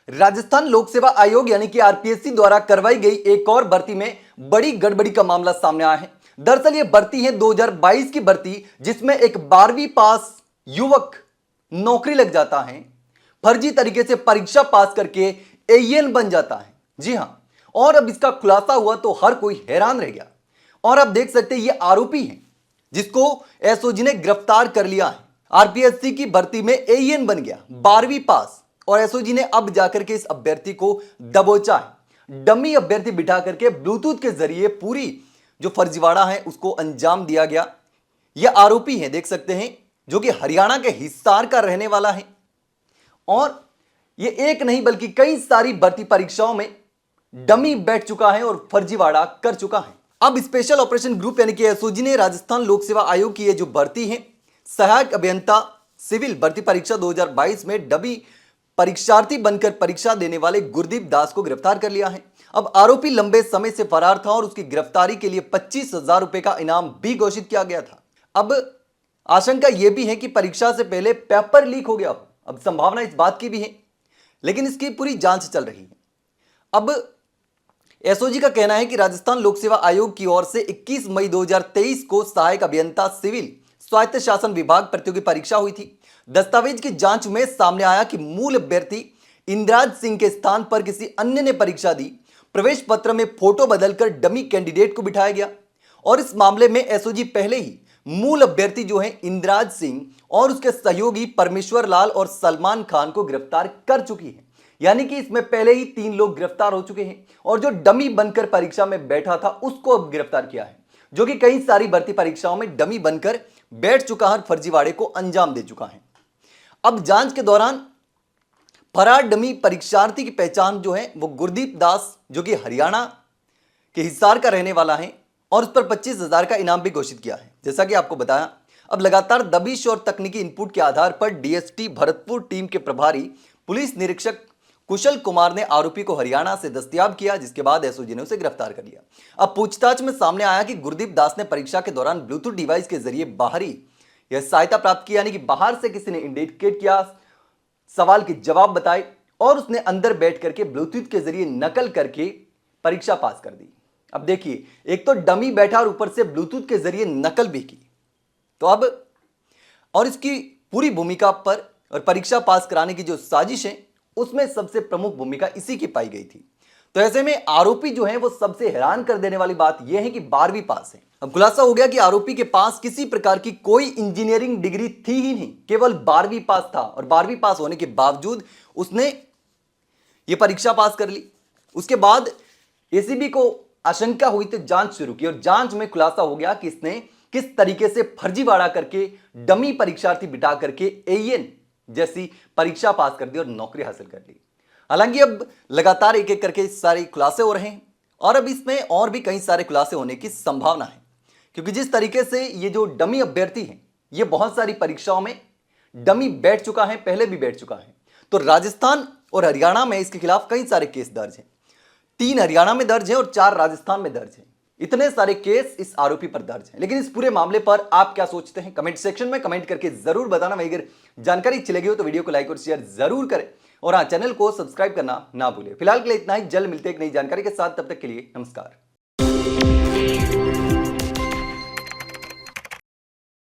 राजस्थान लोक सेवा आयोग यानी कि आरपीएससी द्वारा करवाई गई एक और भर्ती में बड़ी गड़बड़ी का मामला सामने आया है। दरअसल यह भर्ती है 2022 की भर्ती, जिसमें एक 12वीं पास युवक नौकरी लग जाता है, फर्जी तरीके से परीक्षा पास करके एएन बन जाता है। जी हां, और अब इसका खुलासा हुआ तो हर कोई हैरान रह गया। और आप देख सकते हैं ये आरोपी है जिसको एसओजी ने गिरफ्तार कर लिया है। आरपीएससी की भर्ती में एएन बन गया, 12वीं पास, और एसओजी ने अब जाकर के इस अभ्यर्थी को दबोचा है। डमी अभ्यर्थी बिठा करके ब्लूटूथ के जरिए पूरी जो फर्जीवाड़ा है उसको अंजाम दिया गया। यह आरोपी है, देख सकते हैं, जो कि हरियाणा के हिसार का रहने वाला है और यह एक नहीं बल्कि कई सारी भर्ती परीक्षाओं में डमी बैठ चुका है और फर्जीवाड़ा कर चुका है। अब स्पेशल ऑपरेशन ग्रुप यानी कि एसओजी ने राजस्थान लोक सेवा आयोग की यह जो भर्ती है सहायक अभियंता सिविल भर्ती परीक्षा 2022 में डमी परीक्षार्थी बनकर परीक्षा देने वाले गुरदीप दास को गिरफ्तार कर लिया है। अब आरोपी लंबे समय से फरार था और उसकी गिरफ्तारी के लिए 25,000 रुपए का इनाम भी घोषित किया गया था। अब आशंका यह भी है कि परीक्षा से पहले पेपर लीक हो गया हो। अब संभावना इस बात की भी है, लेकिन इसकी पूरी जांच चल रही है। अब एसओजी का कहना है कि राजस्थान लोक सेवा आयोग की ओर से 21 मई 2023 को सहायक अभियंता सिविल स्वायत्त शासन विभाग प्रतियोगी परीक्षा हुई थी। दस्तावेज की जांच में सामने आया कि मूल अभ्यर्थी इंद्राज सिंह के स्थान पर किसी अन्य ने परीक्षा दी। प्रवेश पत्र में फोटो बदलकर डमी कैंडिडेट को बिठाया गया और इस मामले में एसओजी पहले ही मूल अभ्यर्थी जो है इंद्राज सिंह और उसके सहयोगी परमेश्वर लाल और सलमान खान को गिरफ्तार कर चुकी है। यानी कि इसमें पहले ही 3 लोग गिरफ्तार हो चुके हैं और जो डमी बनकर परीक्षा में बैठा था उसको अब गिरफ्तार किया है, जो कि कई सारी भर्ती परीक्षाओं में डमी बनकर बैठ चुका है, फर्जीवाड़े को अंजाम दे चुका है। अब जांच के दौरान फरार डमी परीक्षार्थी की पहचान जो है वो गुरदीप दास, जो कि हरियाणा के हिसार का रहने वाला है, और उस पर 25,000 का इनाम भी घोषित किया है। जैसा कि आपको बताया, अब लगातार दबिश और तकनीकी इनपुट के आधार पर डीएसटी भरतपुर टीम के प्रभारी पुलिस निरीक्षक कुशल कुमार ने आरोपी को हरियाणा से दस्तयाब किया, जिसके बाद एसओजी ने उसे गिरफ्तार कर लिया। अब पूछताछ में सामने आया कि गुरदीप दास ने परीक्षा के दौरान ब्लूटूथ डिवाइस के जरिए बाहरी यह सहायता प्राप्त की, यानी कि बाहर से किसी ने इंडिकेट किया, सवाल के जवाब बताए और उसने अंदर बैठ करके ब्लूटूथ के जरिए नकल करके परीक्षा पास कर दी। अब देखिए, एक तो डमी बैठा और ऊपर से ब्लूटूथ के जरिए नकल भी की। तो अब और इसकी पूरी भूमिका पर और परीक्षा पास कराने की जो साजिश है उसमें सबसे प्रमुख भूमिका इसी की पाई गई थी। तो ऐसे में आरोपी जो है वो सबसे हैरान कर देने वाली बात यह है कि 12वीं पास है। अब खुलासा हो गया कि आरोपी के पास किसी प्रकार की कोई इंजीनियरिंग डिग्री थी ही नहीं, केवल 12वीं पास था और 12वीं पास होने के बावजूद उसने ये परीक्षा पास कर ली। उसके बाद एसीबी को आशंका हुई तो जांच शुरू की और जांच में खुलासा हो गया कि इसने किस तरीके से फर्जीवाड़ा करके डमी परीक्षार्थी बिठा करके एएन जैसी परीक्षा पास कर दी और नौकरी हासिल कर ली। हालांकि अब लगातार एक एक करके सारे खुलासे हो रहे हैं और अब इसमें और भी कई सारे खुलासे होने की संभावना है, क्योंकि जिस तरीके से ये जो डमी अभ्यर्थी है ये बहुत सारी परीक्षाओं में डमी बैठ चुका है, पहले भी बैठ चुका है। तो राजस्थान और हरियाणा में इसके खिलाफ कई सारे केस दर्ज हैं। 3 हरियाणा में दर्ज है और 4 राजस्थान में दर्ज है। इतने सारे केस इस आरोपी पर दर्ज हैं। लेकिन इस पूरे मामले पर आप क्या सोचते हैं, कमेंट सेक्शन में कमेंट करके जरूर बताना। वहीं अगर जानकारी अच्छी लगी हो तो वीडियो को लाइक और शेयर जरूर करें और हाँ, चैनल को सब्सक्राइब करना ना भूलें। फिलहाल के लिए इतना ही, जल्द मिलते हैं एक नई जानकारी के साथ। तब तक के लिए नमस्कार।